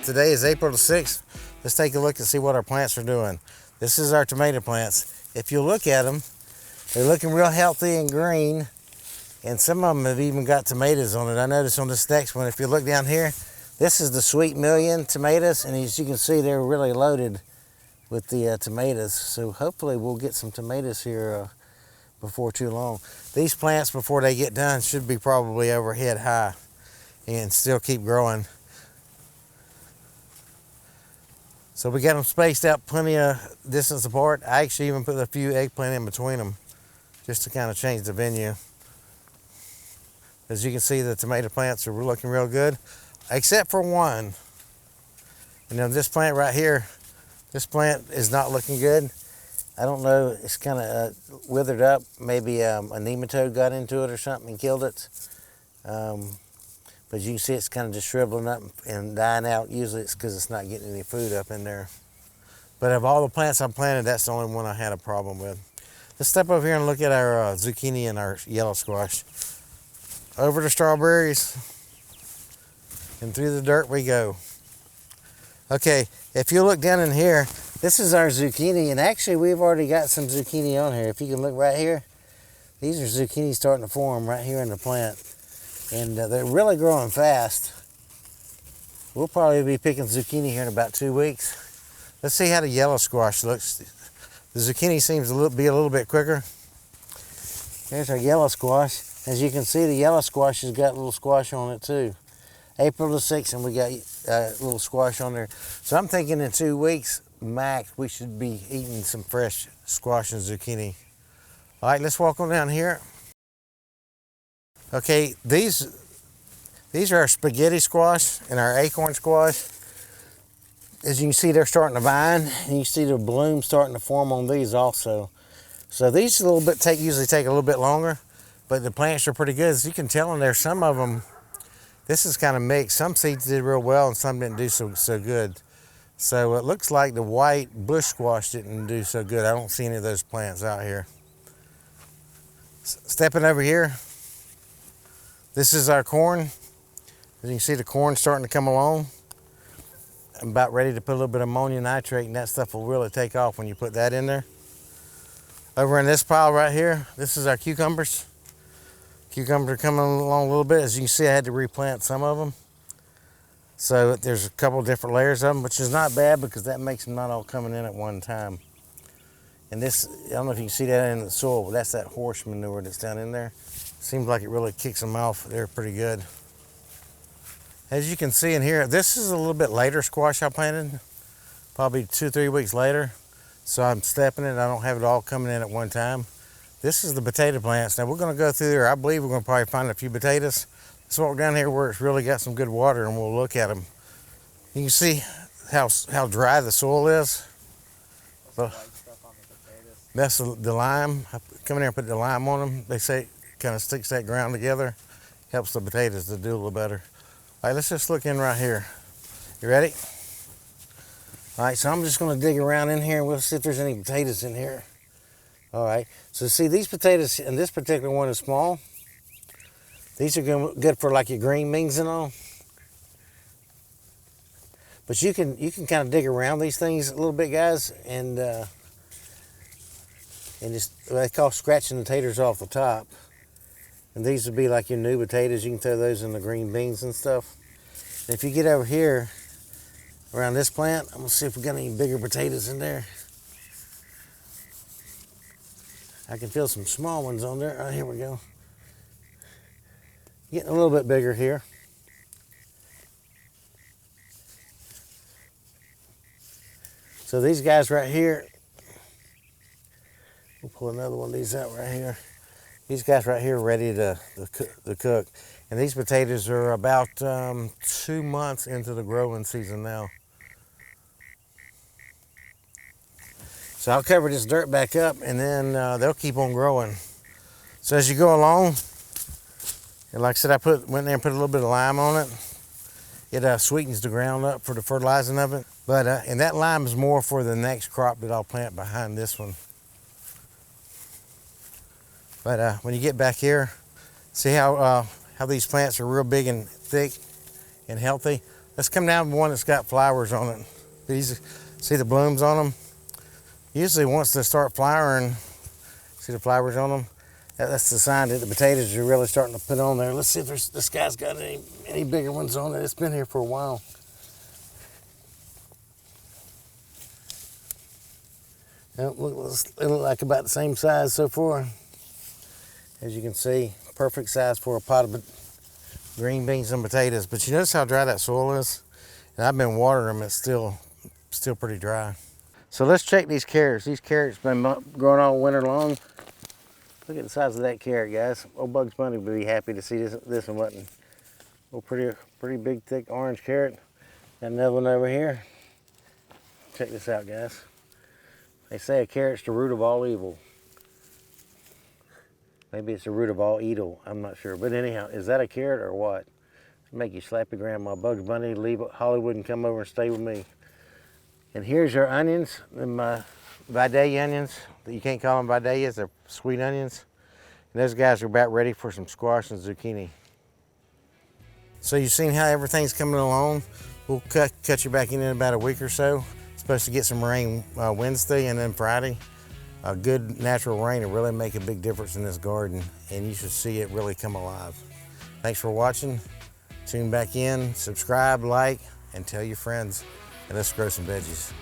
Today is April the 6th. Let's take a look and see what our plants are doing. This is our tomato plants. If you look at them, they're looking real healthy and green, and some of them have even got tomatoes on it. I noticed on this next one, if you look down here, this is the Sweet Million tomatoes, and as you can see, they're really loaded with the tomatoes. So hopefully we'll get some tomatoes here before too long. These plants, before they get done, should be probably overhead high and still keep growing. So we got them spaced out plenty of distance apart. I actually even put a few eggplant in between them just to kind of change the venue. As you can see, the tomato plants are looking real good, except for one. And then this plant right here, this plant is not looking good. I don't know, it's kind of withered up. Maybe a nematode got into it or something and killed it. But you can see it's kind of just shriveling up and dying out. Usually it's because it's not getting any food up in there. But of all the plants I planted, that's the only one I had a problem with. Let's step over here and look at our zucchini and our yellow squash. Over the strawberries and through the dirt we go. Okay, if you look down in here, this is our zucchini, and actually we've already got some zucchini on here. If you can look right here, these are zucchini starting to form right here in the plant. And they're really growing fast. We'll probably be picking zucchini here in about 2 weeks. Let's see how the yellow squash looks. The zucchini seems to be a little bit quicker. There's our yellow squash. As you can see, the yellow squash has got a little squash on it too. April the 6th, and we got a little squash on there. So I'm thinking in 2 weeks, max, we should be eating some fresh squash and zucchini. All right, let's walk on down here. Okay, these are our spaghetti squash and our acorn squash. As you can see, they're starting to vine, and you see the bloom starting to form on these also. So these usually take a little bit longer, but the plants are pretty good. As you can tell in there, some of them, this is kind of mixed. Some seeds did real well and some didn't do so good. So it looks like the white bush squash didn't do so good. I don't see any of those plants out here. Stepping over here, this is our corn. As you can see, the corn starting to come along. I'm about ready to put a little bit of ammonium nitrate, and that stuff will really take off when you put that in there. Over in this pile right here, this is our cucumbers. Cucumbers are coming along a little bit. As you can see, I had to replant some of them. So there's a couple different layers of them, which is not bad because that makes them not all coming in at one time. And this, I don't know if you can see that in the soil, but that's that horse manure that's down in there. Seems like it really kicks them off. They're pretty good. As you can see in here, this is a little bit later squash I planted, probably 2-3 weeks later. So I'm stepping it. I don't have it all coming in at one time. This is the potato plants. Now we're going to go through there. I believe we're going to probably find a few potatoes. Let's walk down here where it's really got some good water, and we'll look at them. You can see how dry the soil is. That's the lime. I come in here and put the lime on them. They say it kind of sticks that ground together, helps the potatoes to do a little better. All right, let's just look in right here. You ready? All right, so I'm just going to dig around in here and we'll see if there's any potatoes in here. All right, so see these potatoes, and this particular one is small. These are good for like your green beans and all. But you can kind of dig around these things a little bit, guys, and just, they call scratching the taters off the top. And these would be like your new potatoes. You can throw those in the green beans and stuff. And if you get over here around this plant, I'm gonna see if we got any bigger potatoes in there. I can feel some small ones on there. Oh, here we go. Getting a little bit bigger here. So these guys right here, we'll pull another one of these out right here. These guys right here are ready to cook. And these potatoes are about 2 months into the growing season now. So I'll cover this dirt back up, and then they'll keep on growing. So as you go along, and like I said, I went there and put a little bit of lime on it. It sweetens the ground up for the fertilizing of it. But and that lime is more for the next crop that I'll plant behind this one. But when you get back here, See how these plants are real big and thick and healthy? Let's come down to one that's got flowers on it. These, see the blooms on them? Usually once they start flowering, see the flowers on them? That's the sign that the potatoes are really starting to put on there. Let's see if this guy's got any bigger ones on it. It's been here for a while. It looks like about the same size so far. As you can see, perfect size for a pot of green beans and potatoes. But you notice how dry that soil is? And I've been watering them, it's still pretty dry. So let's check these carrots. These carrots been growing all winter long. Look at the size of that carrot, guys. Old Bugs Bunny would be happy to see this one wasn't. Oh, pretty big, thick orange carrot. Got another one over here. Check this out, guys. They say a carrot's the root of all evil. Maybe it's the root of all evil, I'm not sure. But anyhow, is that a carrot or what? Make you slap your grandma. Bugs Bunny, leave Hollywood and come over and stay with me. And here's your onions, my Vidalia onions. You can't call them Vidalias, they're sweet onions. And those guys are about ready for some squash and zucchini. So you've seen how everything's coming along. We'll cut you back in about a week or so. Supposed to get some rain Wednesday and then Friday. A good natural rain will really make a big difference in this garden, and you should see it really come alive. Thanks for watching. Tune back in, subscribe, like, and tell your friends, and let's grow some veggies.